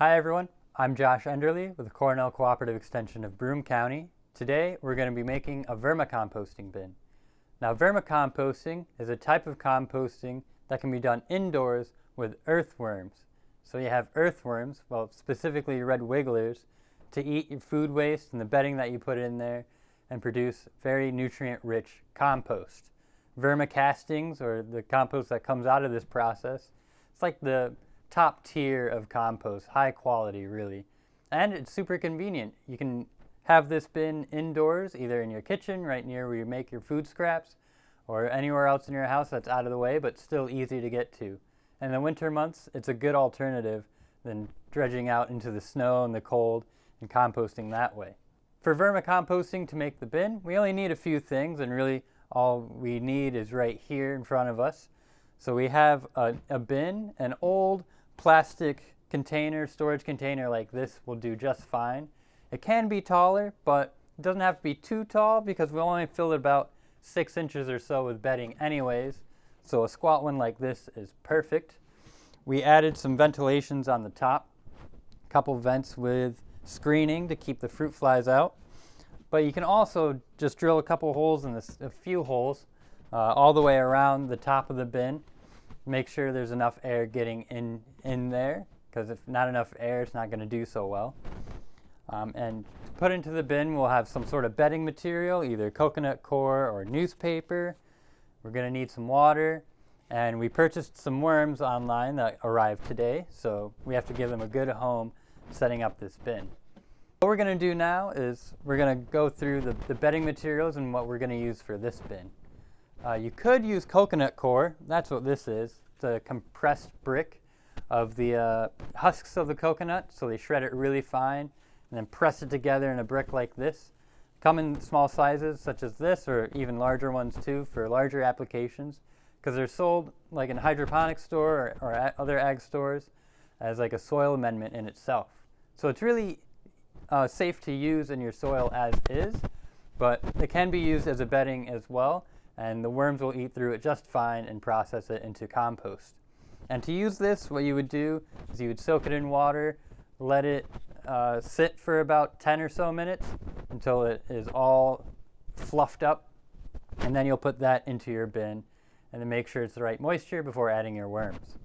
Hi everyone, I'm Josh Enderle with the Cornell Cooperative Extension of Broome County. Today we're going to be making a vermicomposting bin. Now vermicomposting is a type of composting that can be done indoors with earthworms. So you have earthworms, well specifically red wigglers, to eat your food waste and the bedding that you put in there and produce very nutrient-rich compost. Vermicastings, or the compost that comes out of this process, it's like the top tier of compost, high quality really. And it's super convenient. You can have this bin indoors, either in your kitchen, right near where you make your food scraps, or anywhere else in your house that's out of the way, but still easy to get to. In the winter months, it's a good alternative than dredging out into the snow and the cold and composting that way. For vermicomposting to make the bin, we only need a few things, and really all we need is right here in front of us. So we have a bin, an old plastic container, storage container like this will do just fine. It can be taller, but it doesn't have to be too tall because we only fill it about 6 inches or so with bedding anyways. So a squat one like this is perfect. We added some ventilations on the top, a couple vents with screening to keep the fruit flies out. But you can also just drill a couple holes in a few holes all the way around the top of the bin. Make sure there's enough air getting in there, because if not enough air, it's not going to do so well. And to put into the bin, we'll have some sort of bedding material, either coconut core or newspaper. We're going to need some water, and we purchased some worms online that arrived today, so we have to give them a good home setting up this bin. What we're going to do now is we're going to go through the bedding materials and what we're going to use for this bin. You could use coconut core. That's what this is. It's a compressed brick of the husks of the coconut, so they shred it really fine and then press it together in a brick like this. Come in small sizes such as this, or even larger ones too for larger applications, because they're sold like in a hydroponic store or other ag stores as like a soil amendment in itself. So it's really safe to use in your soil as is, but it can be used as a bedding as well, and the worms will eat through it just fine and process it into compost. And to use this, what you would do is you would soak it in water, let it sit for about 10 or so minutes until it is all fluffed up, and then you'll put that into your bin and then make sure it's the right moisture before adding your worms.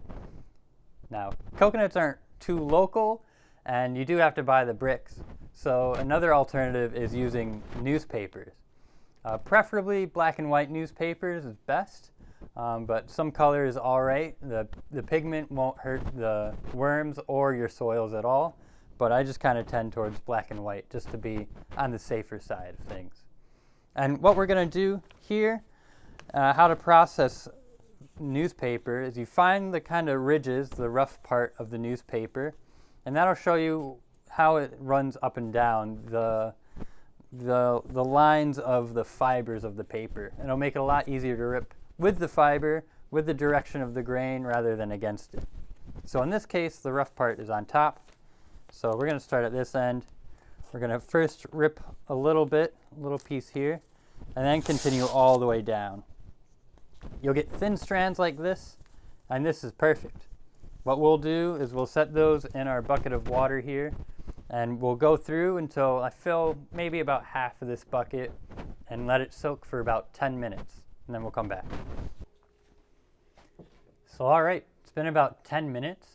Now, coconuts aren't too local, and you do have to buy the bricks. So another alternative is using newspapers. Preferably black and white newspapers is best, but some color is all right. The pigment won't hurt the worms or your soils at all, but I just kind of tend towards black and white just to be on the safer side of things. And what we're going to do here, how to process newspaper, is you find the kind of ridges, the rough part of the newspaper, and that'll show you how it runs up and down the lines of the fibers of the paper. And it'll make it a lot easier to rip with the fiber, with the direction of the grain, rather than against it. So in this case, the rough part is on top. So we're going to start at this end. We're going to first rip a little piece here, and then continue all the way down. You'll get thin strands like this, and this is perfect. What we'll do is we'll set those in our bucket of water here, and we'll go through until I fill maybe about half of this bucket and let it soak for about 10 minutes, and then we'll come back. So all right, it's been about 10 minutes.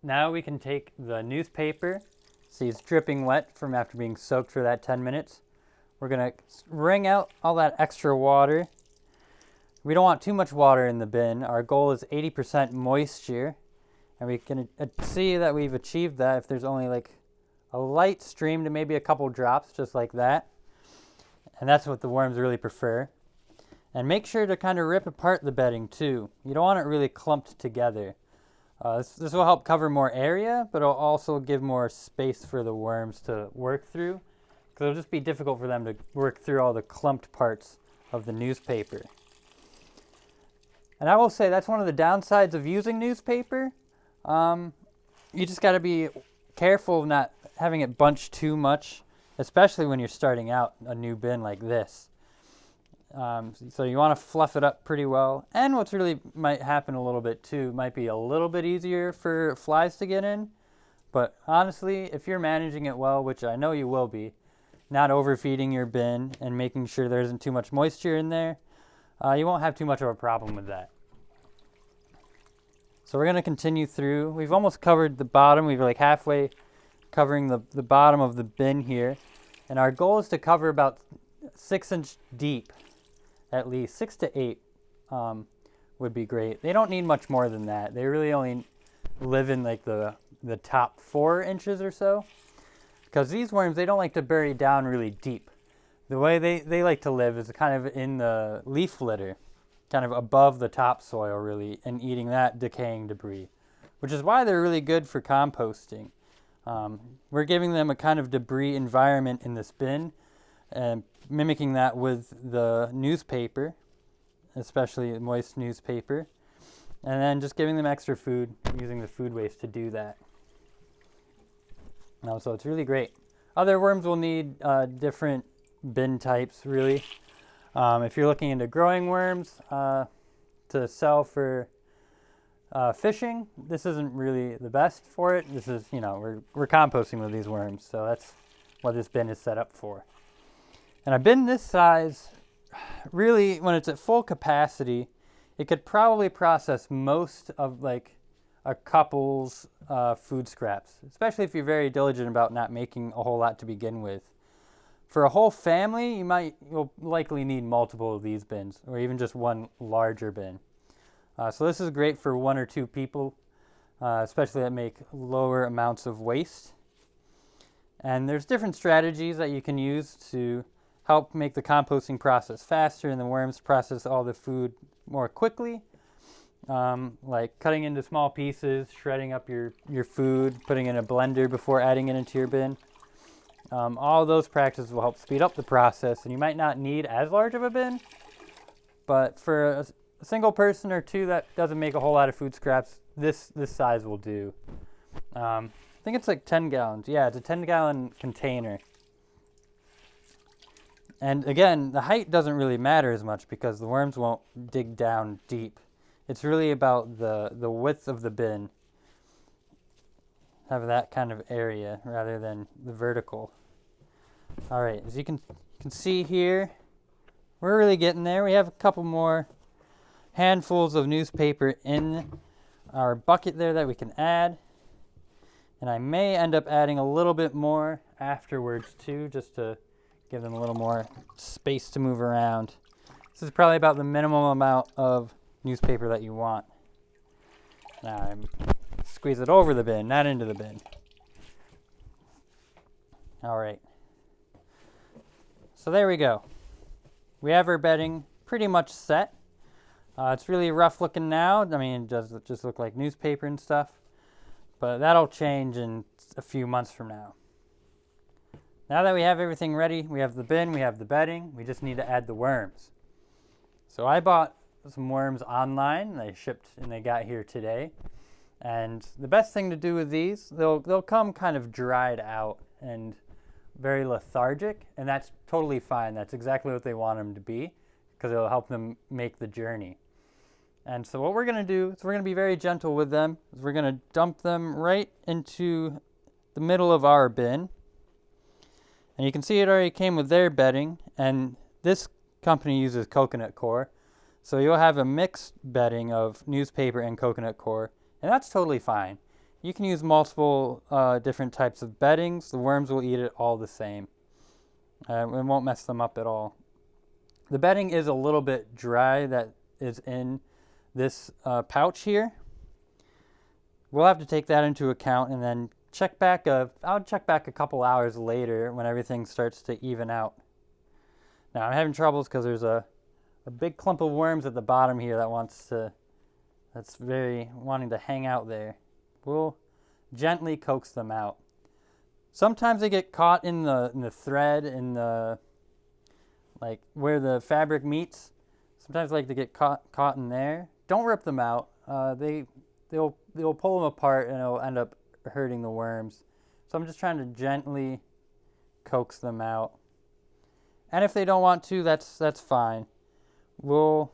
Now we can take the newspaper. See, it's dripping wet from after being soaked for that 10 minutes. We're gonna wring out all that extra water. We don't want too much water in the bin. Our goal is 80% moisture, and we can see that we've achieved that if there's only like a light stream to maybe a couple drops, just like that. And that's what the worms really prefer. And make sure to kind of rip apart the bedding too. You don't want it really clumped together. This will help cover more area, but it'll also give more space for the worms to work through, because it'll just be difficult for them to work through all the clumped parts of the newspaper. And I will say that's one of the downsides of using newspaper. You just got to be careful of not having it bunched too much, especially when you're starting out a new bin like this. So you want to fluff it up pretty well. And what's really might happen a little bit too, might be a little bit easier for flies to get in, But honestly, if you're managing it well, which I know you will be, not overfeeding your bin and making sure there isn't too much moisture in there, you won't have too much of a problem with that. So we're going to continue through. We've almost covered the bottom. We're like halfway covering the bottom of the bin here. And our goal is to cover about 6 inch deep, at least 6 to 8 would be great. They don't need much more than that. They really only live in like the top 4 inches or so, because these worms, they don't like to bury down really deep. The way they like to live is kind of in the leaf litter, kind of above the topsoil really, and eating that decaying debris, which is why they're really good for composting. We're giving them a kind of debris environment in this bin and mimicking that with the newspaper, especially moist newspaper, and then just giving them extra food, using the food waste to do that. So it's really great. Other worms will need different bin types, really. If you're looking into growing worms to sell for fishing, this isn't really the best for it. This is, we're composting with these worms, so that's what this bin is set up for. And a bin this size, really, when it's at full capacity, it could probably process most of like a couple's food scraps, especially if you're very diligent about not making a whole lot to begin with. For a whole family, you'll likely need multiple of these bins, or even just one larger bin. So this is great for 1 or 2 people, especially that make lower amounts of waste. And there's different strategies that you can use to help make the composting process faster and the worms process all the food more quickly. Like cutting into small pieces, shredding up your food, putting in a blender before adding it into your bin. All those practices will help speed up the process, and you might not need as large of a bin, but for a single person or 2 that doesn't make a whole lot of food scraps, this size will do. I think it's like 10 gallons. Yeah, it's a 10-gallon container. And again, the height doesn't really matter as much because the worms won't dig down deep. It's really about the width of the bin. Have that kind of area rather than the vertical. All right, as you can see here, we're really getting there. We have a couple more handfuls of newspaper in our bucket there that we can add. And I may end up adding a little bit more afterwards too, just to give them a little more space to move around. This is probably about the minimum amount of newspaper that you want. Now I'm squeeze it over the bin, not into the bin. All right. So there we go. We have our bedding pretty much set. It's really rough looking now. I mean, it does just look like newspaper and stuff, but that'll change in a few months from now. Now that we have everything ready, we have the bin, we have the bedding, we just need to add the worms. So I bought some worms online. They shipped and they got here today. And the best thing to do with these, they'll come kind of dried out and very lethargic, and that's totally fine. That's exactly what they want them to be, because it'll help them make the journey. And so what we're going to do is we're going to be very gentle with them. We're going to dump them right into the middle of our bin. And you can see it already came with their bedding, and this company uses coconut coir. So you'll have a mixed bedding of newspaper and coconut coir, and that's totally fine. You can use multiple different types of beddings. The worms will eat it all the same. It won't mess them up at all. The bedding is a little bit dry that is in this pouch here. We'll have to take that into account and then check back. I'll check back a couple hours later when everything starts to even out. Now I'm having troubles because there's a big clump of worms at the bottom here that's very wanting to hang out there. We'll gently coax them out. Sometimes they get caught in the thread in the like where the fabric meets. Sometimes they like to get caught in there. Don't rip them out. They'll pull them apart and it'll end up hurting the worms. So I'm just trying to gently coax them out. And if they don't want to, that's fine. We'll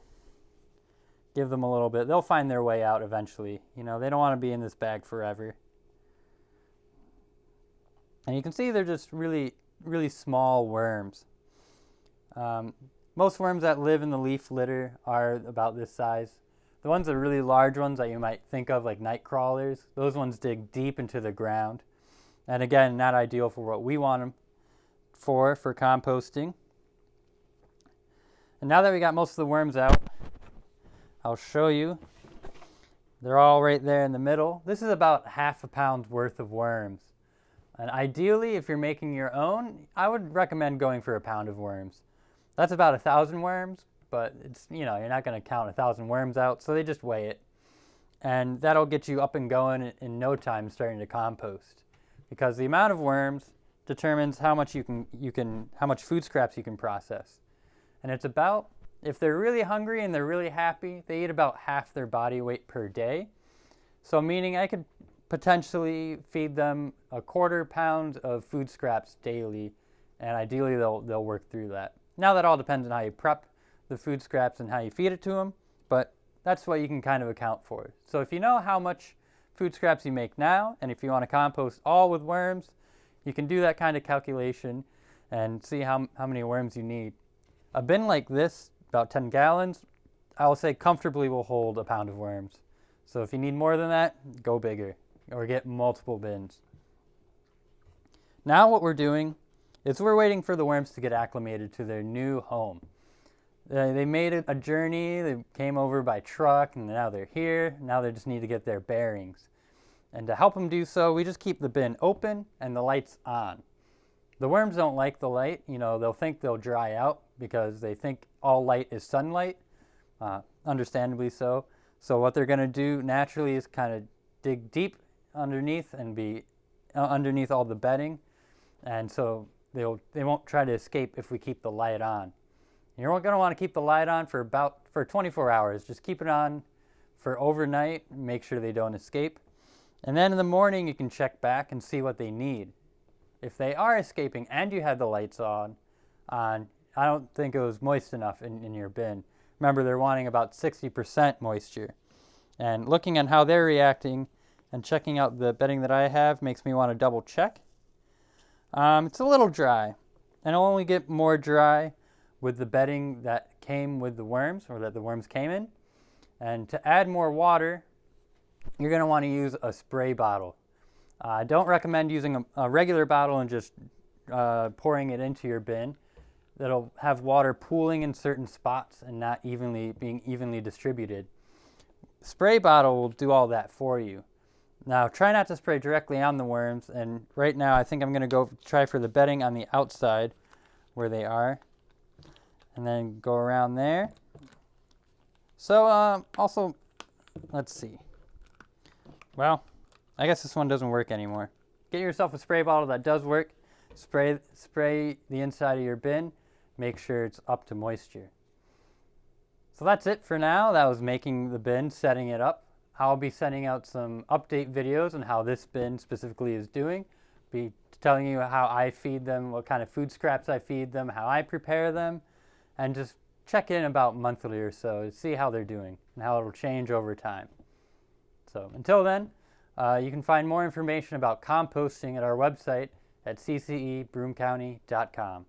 give them a little bit. They'll find their way out eventually. They don't want to be in this bag forever. And you can see they're just really, really small worms. Most worms that live in the leaf litter are about this size. The ones that are really large ones that you might think of, like night crawlers, those ones dig deep into the ground. And again, not ideal for what we want them for composting. And now that we got most of the worms out, I'll show you. They're all right there in the middle. This is about half a pound's worth of worms. And ideally, if you're making your own, I would recommend going for a pound of worms. That's about 1,000 worms, but it's, you're not going to count 1,000 worms out, so they just weigh it. And that'll get you up and going in no time starting to compost. Because the amount of worms determines how much how much food scraps you can process. And it's about, if they're really hungry and they're really happy, they eat about half their body weight per day. So meaning I could potentially feed them a 1/4 pound of food scraps daily, and ideally they'll work through that. Now that all depends on how you prep the food scraps and how you feed it to them, but that's what you can kind of account for. So if you know how much food scraps you make now, and if you want to compost all with worms, you can do that kind of calculation and see how many worms you need. A bin like this, about 10 gallons, I'll say comfortably will hold a pound of worms. So if you need more than that, go bigger or get multiple bins. Now what we're doing is we're waiting for the worms to get acclimated to their new home. They made a journey, they came over by truck, and now they're here. Now they just need to get their bearings. And to help them do so, we just keep the bin open and the lights on. The worms don't like the light. They'll think they'll dry out because they think all light is sunlight, understandably so. So what they're going to do naturally is kind of dig deep underneath and be underneath all the bedding. And so they won't try to escape if we keep the light on. You're going to want to keep the light on for 24 hours. Just keep it on for overnight, make sure they don't escape. And then in the morning you can check back and see what they need. If they are escaping and you had the lights on, I don't think it was moist enough in your bin. Remember, they're wanting about 60% moisture. And looking at how they're reacting and checking out the bedding that I have makes me want to double check. It's a little dry, and it'll only get more dry with the bedding that came with the worms, or that the worms came in. And to add more water, you're going to want to use a spray bottle. I don't recommend using a regular bottle and just pouring it into your bin. That'll have water pooling in certain spots and not being evenly distributed. Spray bottle will do all that for you. Now try not to spray directly on the worms, and right now I think I'm going to go try for the bedding on the outside where they are, and then go around there. So also, let's see. Well, I guess this one doesn't work anymore. Get yourself a spray bottle that does work. Spray the inside of your bin. Make sure it's up to moisture. So that's it for now. That was making the bin, setting it up. I'll be sending out some update videos on how this bin specifically is doing. Be telling you how I feed them, what kind of food scraps I feed them, how I prepare them, and just check in about monthly or so to see how they're doing and how it'll change over time. So until then, you can find more information about composting at our website at ccebroomecounty.com.